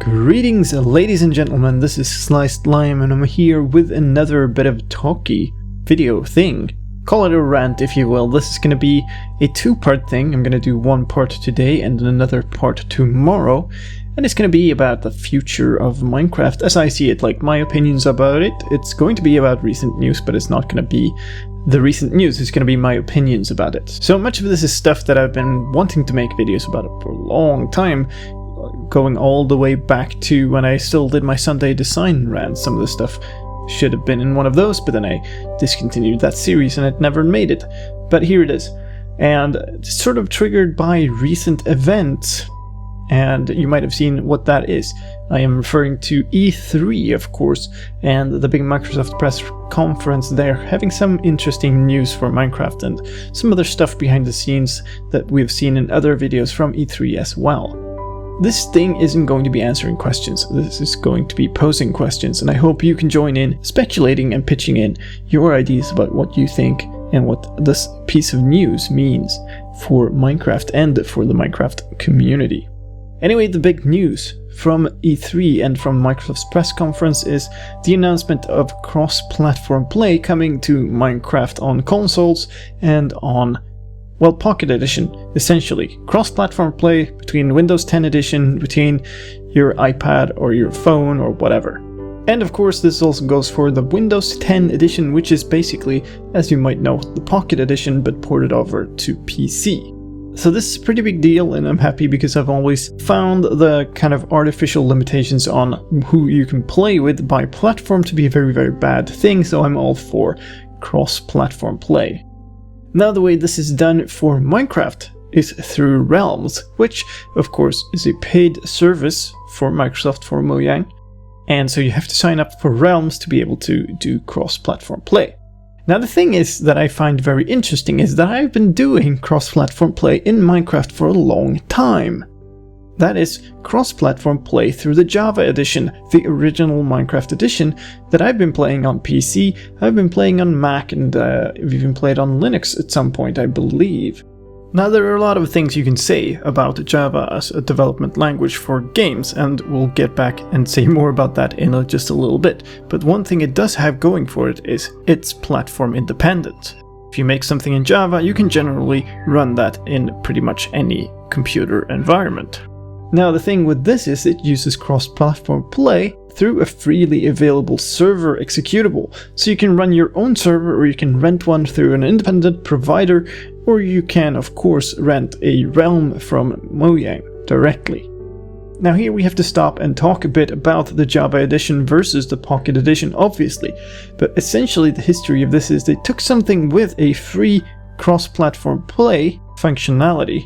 Greetings ladies and gentlemen, this is slicedlime and I'm here with another bit of talky video thing. Call it a rant if you will. This is going to be a two-part thing. I'm going to do one part today and another part tomorrow. And it's going to be about the future of Minecraft as I see it, like my opinions about it. It's going to be about recent news, but it's not going to be the recent news. It's going to be my opinions about it. So much of this is stuff that I've been wanting to make videos about it for a long time. Going all the way back to when I still did my Sunday design rant. Some of the stuff should have been in one of those, but then I discontinued that series and it never made it. But here it is. And it's sort of triggered by recent events. And you might have seen what that is. I am referring to E3, of course, and the big Microsoft press conference there, having some interesting news for Minecraft and some other stuff behind the scenes that we've seen in other videos from E3 as well. This thing isn't going to be answering questions, this is going to be posing questions, and I hope you can join in, speculating and pitching in your ideas about what you think and what this piece of news means for Minecraft and for the Minecraft community. Anyway, the big news from E3 and from Microsoft's press conference is the announcement of cross-platform play coming to Minecraft on consoles and on, well, Pocket Edition, essentially. Cross-platform play between Windows 10 Edition, between your iPad or your phone or whatever. And of course this also goes for the Windows 10 Edition, which is basically, as you might know, the Pocket Edition but ported over to PC. So this is a pretty big deal and I'm happy because I've always found the kind of artificial limitations on who you can play with by platform to be a very, very bad thing, so I'm all for cross-platform play. Now the way this is done for Minecraft is through Realms, which of course is a paid service for Microsoft, for Mojang, and so you have to sign up for Realms to be able to do cross-platform play. Now the thing is that I find very interesting is that I've been doing cross-platform play in Minecraft for a long time. That is cross-platform play through the Java edition, the original Minecraft edition that I've been playing on PC, I've been playing on Mac, and I've even played on Linux at some point, I believe. Now there are a lot of things you can say about Java as a development language for games, and we'll get back and say more about that in just a little bit. But one thing it does have going for it is it's platform independent. If you make something in Java, you can generally run that in pretty much any computer environment. Now the thing with this is it uses cross-platform play through a freely available server executable. So you can run your own server or you can rent one through an independent provider, or you can of course rent a realm from Mojang directly. Now here we have to stop and talk a bit about the Java edition versus the Pocket edition obviously, but essentially the history of this is they took something with a free cross-platform play functionality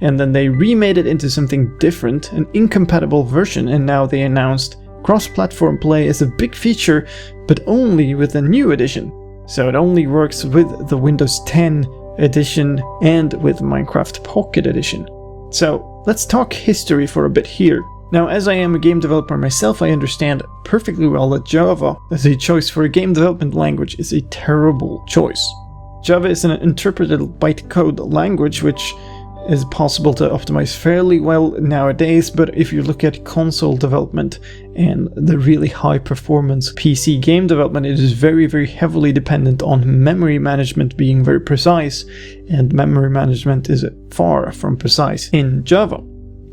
and then they remade it into something different, an incompatible version, and now they announced cross-platform play is a big feature, but only with the new edition. So it only works with the Windows 10 edition and with Minecraft Pocket Edition. So let's talk history for a bit here. Now, as I am a game developer myself, I understand perfectly well that Java as a choice for a game development language is a terrible choice. Java is an interpreted bytecode language which is possible to optimize fairly well nowadays, but if you look at console development and the really high performance PC game development, it is very, very heavily dependent on memory management being very precise, and memory management is far from precise in Java.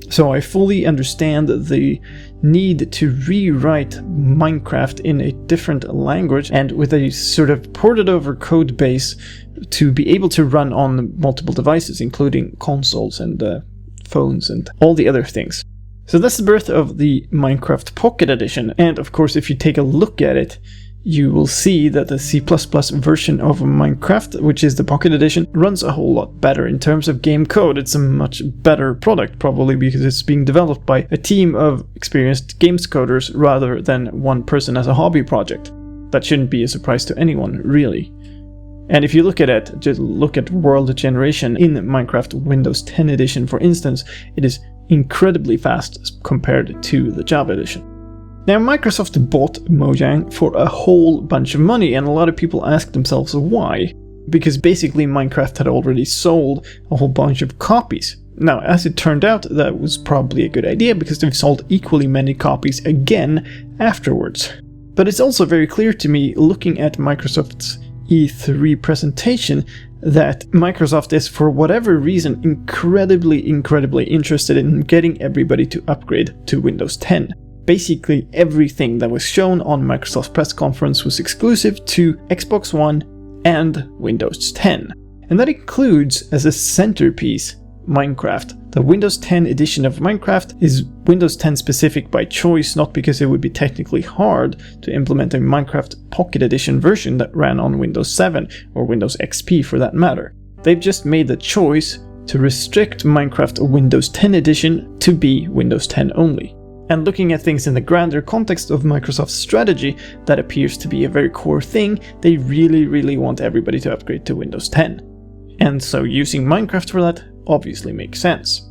So I fully understand the need to rewrite Minecraft in a different language and with a sort of ported over code base to be able to run on multiple devices, including consoles and phones and all the other things. So that's the birth of the Minecraft Pocket Edition, and of course if you take a look at it, you will see that the C++ version of Minecraft, which is the Pocket Edition, runs a whole lot better in terms of game code. It's a much better product, probably because it's being developed by a team of experienced games coders rather than one person as a hobby project. That shouldn't be a surprise to anyone, really. And if you look at it, just look at world generation in Minecraft Windows 10 Edition, for instance, it is incredibly fast compared to the Java edition. Now, Microsoft bought Mojang for a whole bunch of money, and a lot of people ask themselves why. Because basically Minecraft had already sold a whole bunch of copies. Now, as it turned out, that was probably a good idea because they've sold equally many copies again afterwards. But it's also very clear to me, looking at Microsoft's E3 presentation, that Microsoft is, for whatever reason, incredibly interested in getting everybody to upgrade to Windows 10. Basically, everything that was shown on Microsoft's press conference was exclusive to Xbox One and Windows 10. And that includes, as a centerpiece, Minecraft. The Windows 10 edition of Minecraft is Windows 10 specific by choice, not because it would be technically hard to implement a Minecraft Pocket Edition version that ran on Windows 7 or Windows XP for that matter. They've just made the choice to restrict Minecraft Windows 10 edition to be Windows 10 only. And looking at things in the grander context of Microsoft's strategy, that appears to be a very core thing. They really want everybody to upgrade to Windows 10. And so using Minecraft for that obviously makes sense.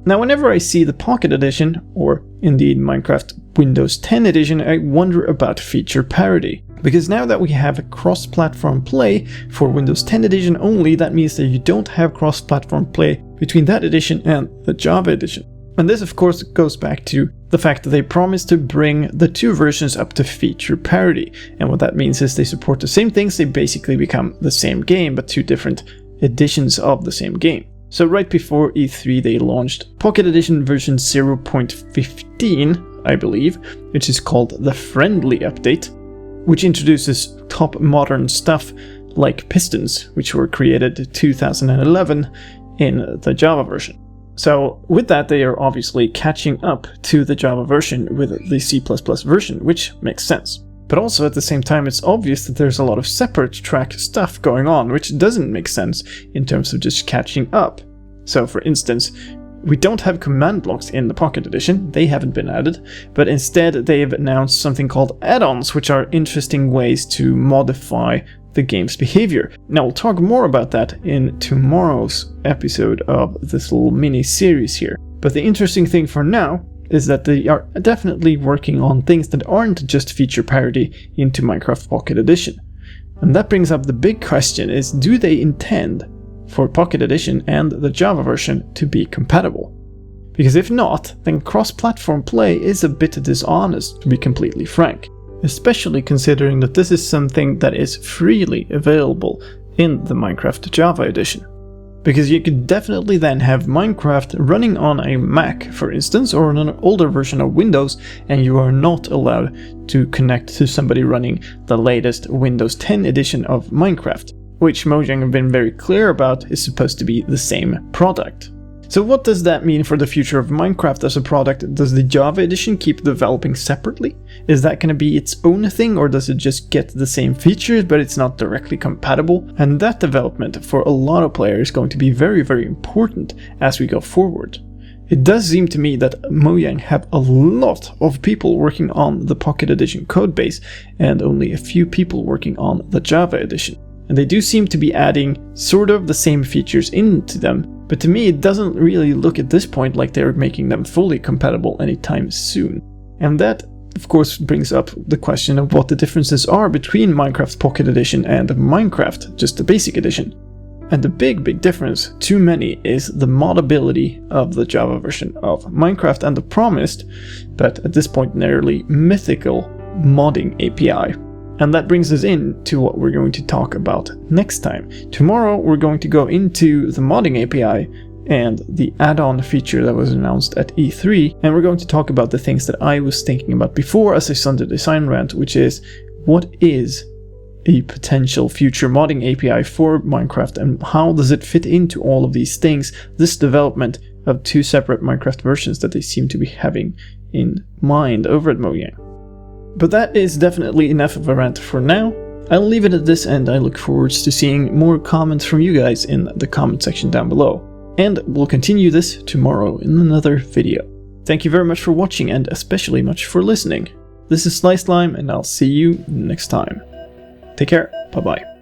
Now, whenever I see the Pocket Edition, or indeed Minecraft Windows 10 Edition, I wonder about feature parity. Because now that we have cross-platform play for Windows 10 Edition only, that means that you don't have cross-platform play between that edition and the Java edition. And this, of course, goes back to the fact that they promised to bring the two versions up to feature parity. And what that means is they support the same things, they basically become the same game, but two different editions of the same game. So right before E3 they launched Pocket Edition version 0.15, I believe, which is called the Friendly Update, which introduces top modern stuff like pistons, which were created in 2011 in the Java version. So with that, they are obviously catching up to the Java version with the C++ version, which makes sense. But also at the same time, it's obvious that there's a lot of separate track stuff going on, which doesn't make sense in terms of just catching up. So for instance, we don't have command blocks in the Pocket Edition, they haven't been added, but instead they've announced something called add-ons, which are interesting ways to modify the game's behavior. Now, we'll talk more about that in tomorrow's episode of this little mini-series here. But the interesting thing for now is that they are definitely working on things that aren't just feature parity into Minecraft Pocket Edition. And that brings up the big question is, do they intend for Pocket Edition and the Java version to be compatible? Because if not, then cross-platform play is a bit dishonest, to be completely frank. Especially considering that this is something that is freely available in the Minecraft Java edition. Because you could definitely then have Minecraft running on a Mac, for instance, or on an older version of Windows, and you are not allowed to connect to somebody running the latest Windows 10 edition of Minecraft, which Mojang have been very clear about is supposed to be the same product. So what does that mean for the future of Minecraft as a product? Does the Java edition keep developing separately? Is that going to be its own thing, or does it just get the same features but it's not directly compatible? And that development for a lot of players is going to be very important as we go forward. It does seem to me that Mojang have a lot of people working on the Pocket Edition codebase and only a few people working on the Java edition. And they do seem to be adding sort of the same features into them, but to me it doesn't really look at this point like they're making them fully compatible anytime soon. And that, of course, brings up the question of what the differences are between Minecraft Pocket Edition and Minecraft, just the basic edition. And the big difference to many is the modability of the Java version of Minecraft and the promised, but at this point nearly mythical, modding API. And that brings us into what we're going to talk about next time. Tomorrow we're going to go into the modding API and the add-on feature that was announced at E3, and we're going to talk about the things that I was thinking about before as a Sunday Design Rant, which is, what is a potential future modding API for Minecraft and how does it fit into all of these things, this development of two separate Minecraft versions that they seem to be having in mind over at Mojang. But that is definitely enough of a rant for now. I'll leave it at this, and I look forward to seeing more comments from you guys in the comment section down below. And we'll continue this tomorrow in another video. Thank you very much for watching, and especially much for listening. This is slicedlime, and I'll see you next time. Take care, bye bye.